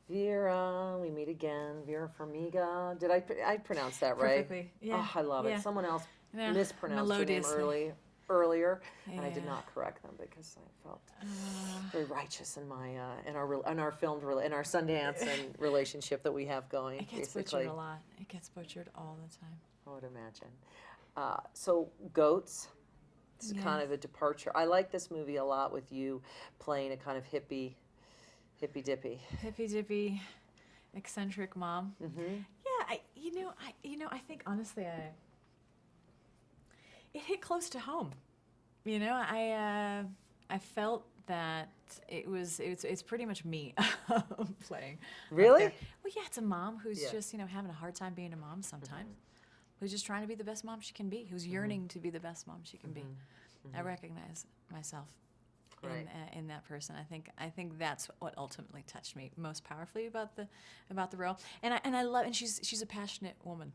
Vera, we meet again. Vera Farmiga. Did I pronounce that right? Perfectly. Yeah. Oh, I love it. Someone else Yeah. mispronounced her name Melodiously. earlier, and I did Yeah. not correct them because I felt very righteous in my in our filmed in our Sundance and relationship that we have going. It gets basically. butchered a lot. It gets butchered all the time. I would imagine. So goats. It's kind of a departure. I like this movie a lot with you playing a kind of hippie dippy. Hippy dippy, eccentric mom. Mm-hmm. Yeah, I think honestly, it hit close to home. I felt that it's pretty much me playing. Really? Well, yeah, it's a mom who's just having a hard time being a mom sometimes. Mm-hmm. Who's just trying to be the best mom she can be. Who's yearning to be the best mom she can be. I recognize myself in that person. I think that's what ultimately touched me most powerfully about the role. And she's a passionate woman.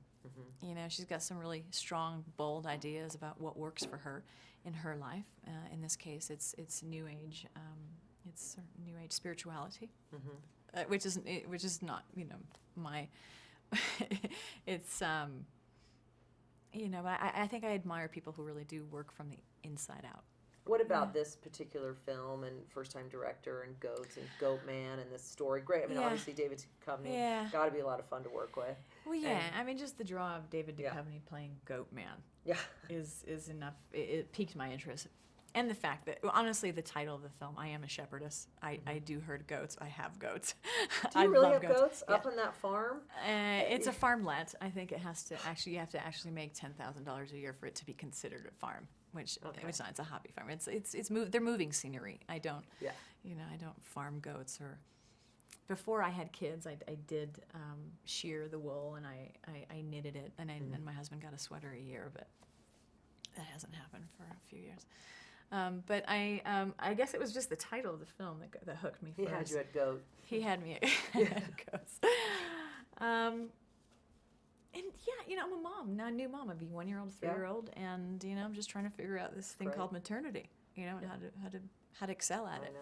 She's got some really strong, bold ideas about what works for her in her life. In this case, it's new age. It's new age spirituality, which is not my. It's but I think I admire people who really do work from the inside out. What about this particular film and first-time director and goats and Goat Man and this story? Great. I mean, obviously David Duchovny got to be a lot of fun to work with. Well, just the draw of David Duchovny playing Goat Man is enough. It piqued my interest. And the fact that, honestly, the title of the film, I am a shepherdess. I do herd goats. I have goats. Do you really have goats up on that farm? It's a farmlet. I think you have to actually make $10,000 a year for it to be considered a farm, which it's not. It's a hobby farm. They're moving scenery. I don't farm goats. Or before I had kids, I did shear the wool and I knitted it, and my husband got a sweater a year, but that hasn't happened for a few years. But I guess it was just the title of the film that hooked me. He had you at goat. He had me at goats. And I'm a mom, now a new mom. I'm a 1-year-old, 3-year-old, and I'm just trying to figure out this thing called maternity. And how to excel at it.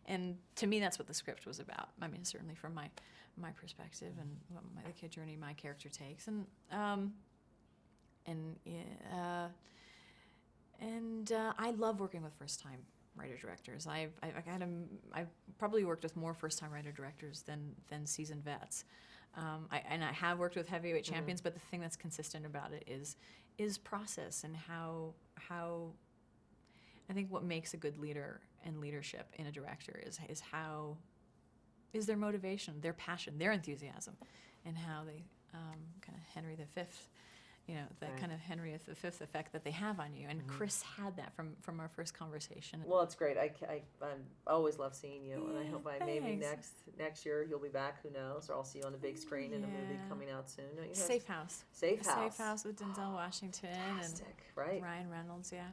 And to me, that's what the script was about. I mean, certainly from my perspective and what the kid journey my character takes, and I love working with first-time writer-directors. I've probably worked with more first-time writer-directors than seasoned vets. I have worked with heavyweight champions, but the thing that's consistent about it is process and how I think what makes a good leader and leadership in a director is their motivation, their passion, their enthusiasm, and how they kind of Henry V. Kind of Henry V effect that they have on you. And Chris had that from our first conversation. Well, it's great. I always love seeing you, and I hope maybe next year you'll be back. Who knows? Or I'll see you on the big screen in a movie coming out soon. Safe House. Safe House. Safe House with Denzel Washington. Fantastic, right? Ryan Reynolds. Yeah.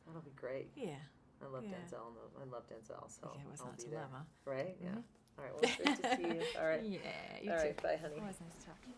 That'll be great. Yeah. I love Denzel. I love Denzel. So what's I'll not be to there. love, huh? Right? Yeah. All right. Well, it's great to see you. All right. Yeah. You All too. right. Bye, honey. Always nice to talk to you.